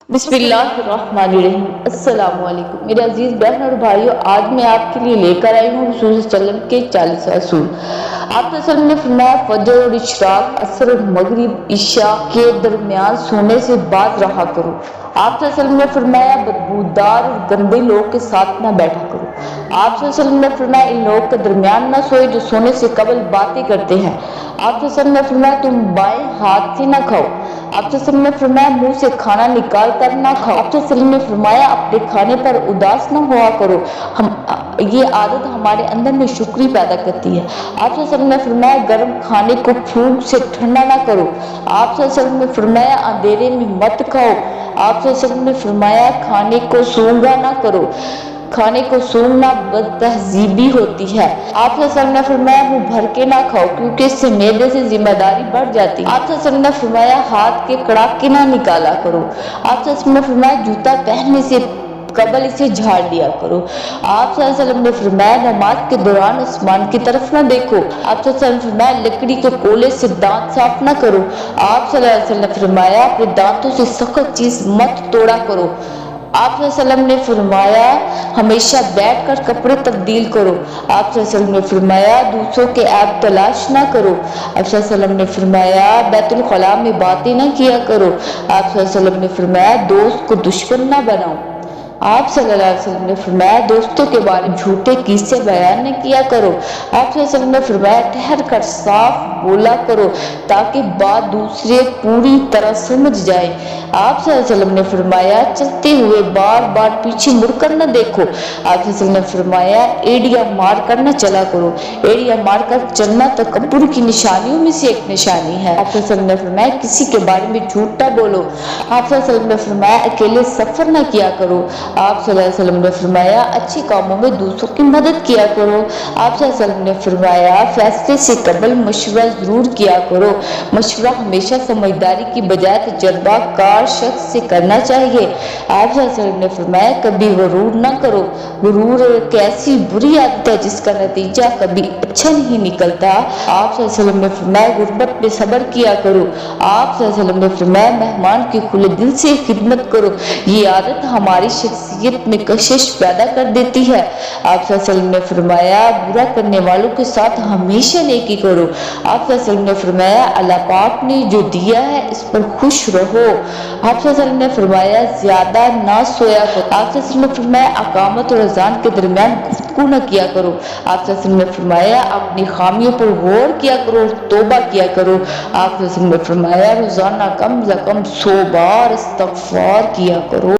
بسم اللہ الرحمن الرحیم۔ السلام علیکم میرے عزیز بہن اور بھائیوں، آج میں آپ کے لیے لے کر آئی ہوں رسول صلی اللہ علیہ وسلم کے 40 اصول۔ آپ صلی اللہ علیہ وسلم نے فرمایا فجر اور اشراق، عصر اور مغرب عشاء کے درمیان سونے سے باز رہا کرو۔ آپ صلی اللہ علیہ وسلم نے فرمایا بدبودار اور گندے لوگ کے ساتھ نہ بیٹھا کرو۔ آپ صلی اللہ علیہ وسلم نے فرمایا ان لوگوں کے درمیان نہ سوئے جو سونے سے قبل باتیں کرتے ہیں۔ آپ صلی اللہ علیہ وسلم نے فرمایا تم بائیں ہاتھ سے نہ کھاؤ۔ آپ صلی اللہ علیہ وسلم نے فرمایا منہ سے کھانا نکال کر نہ کھاؤ۔ آپ صلی اللہ علیہ وسلم نے فرمایا اپنے کھانے پر اداس نہ ہوا کرو، یہ عادت ہمارے اندر میں شکری پیدا کرتی ہے۔ آپ صلی اللہ علیہ وسلم نے فرمایا گرم کھانے کو پھونک سے ٹھنڈا نہ کرو۔ آپ صلی اللہ علیہ وسلم نے فرمایا اندھیرے میں مت کھاؤ۔ آپ صلی اللہ علیہ وسلم نے فرمایا کھانے کو سونگا نہ کرو، کھانے کو سونگنا بد تہذیبی ہوتی ہے۔ آپ صلی اللہ علیہ وسلم نے فرمایا منہ بھر کے نہ کھاؤ کیونکہ اس سے معدے سے ذمہ داری بڑھ جاتی ہے۔ آپ صلی اللہ علیہ وسلم نے فرمایا ہاتھ کے کڑاکے نہ نکالا کرو۔ آپ صلی اللہ علیہ وسلم نے فرمایا جوتا پہننے سے قبل اسے جھاڑ لیا کرو۔ آپ صلی اللہ علیہ وسلم نے فرمایا نماز کے دوران آسمان کی طرف نہ دیکھو۔ آپ صلی اللہ علیہ وسلم نے فرمایا لکڑی کے کولے سے دانت صاف نہ کرو۔ آپ صلی اللہ علیہ وسلم نے فرمایا اپنے دانتوں سے سخت چیز مت توڑا کرو۔ آپ صلی اللہ علیہ وسلم نے فرمایا ہمیشہ بیٹھ کر کپڑے تبدیل کرو۔ آپ صلی اللہ علیہ وسلم نے فرمایا دوسروں کے عیب تلاش نہ کرو۔ آپ صلی اللہ علیہ وسلم نے فرمایا بیت الخلاء میں باتیں نہ کیا کرو۔ آپ صلی اللہ علیہ وسلم نے فرمایا دوست کو دشمن نہ بناؤ۔ آپ صلی اللہ علیہ وسلم نے فرمایا دوستوں کے بارے میں جھوٹے قصے بیان نہ کیا کرو۔ آپ صلی اللہ علیہ وسلم نے فرمایا ٹھہر کر صاف بولا کرو تاکہ بات دوسرے پوری طرح سمجھ جائے۔ آپ صلی اللہ علیہ وسلم نے فرمایا چلتے ہوئے بار بار پیچھے مڑ کر نہ دیکھو۔ آپ صلی اللہ علیہ وسلم نے فرمایا ایڑیاں مار کر نہ چلا کرو، ایڑیاں مار کر چلنا تکبر کی نشانیوں میں سے ایک نشانی ہے۔ آپ صلی اللہ علیہ وسلم نے فرمایا کسی کے بارے میں جھوٹ نہ بولو۔ آپ صلی اللہ علیہ وسلم نے فرمایا اکیلے سفر نہ کیا کرو۔ آپ صلی اللہ علیہ وسلم نے فرمایا اچھے کاموں میں دوسروں کی مدد کیا کرو۔ آپ صلی اللہ علیہ وسلم نے فرمایا فیصلے سے قبل مشورہ ضرور کیا کرو، مشورہ ہمیشہ سمجھداری کی بجائے تجربہ کار شخص سے کرنا چاہیے۔ آپ صلی اللہ علیہ وسلم نے فرمایا کبھی غرور نہ کرو، غرور ایک ایسی بری عادت ہے جس کا نتیجہ کبھی اچھا نہیں نکلتا۔ آپ صلی اللہ علیہ وسلم نے فرمایا غربت میں صبر کیا کرو۔ آپ صلی اللہ علیہ وسلم نے فرمایا مہمان کی کھلے دل سے خدمت کرو، یہ عادت ہماری شخصیت میں کشش پیدا کر دیتی ہے۔ آپ صلی اللہ علیہ وسلم نے فرمایا برا کرنے والوں کے ساتھ ہمیشہ نیکی کرو۔ آپ صلی اللہ علیہ وسلم نے فرمایا اللہ پاک نے جو دیا ہے اس پر خوش رہو۔ آپ صلی اللہ علیہ وسلم نے فرمایا زیادہ نہ سویا کرو۔ آپ صلی اللہ علیہ وسلم نے فرمایا اقامت اور اذان کے درمیان گفتگو نہ کیا کرو۔ آپ صلی اللہ علیہ وسلم نے فرمایا اپنی خامیوں پر غور کیا کرو اور توبہ کیا کرو۔ آپ صلی اللہ علیہ وسلم نے فرمایا روزانہ کم از کم 100 بار استغفار کیا کرو۔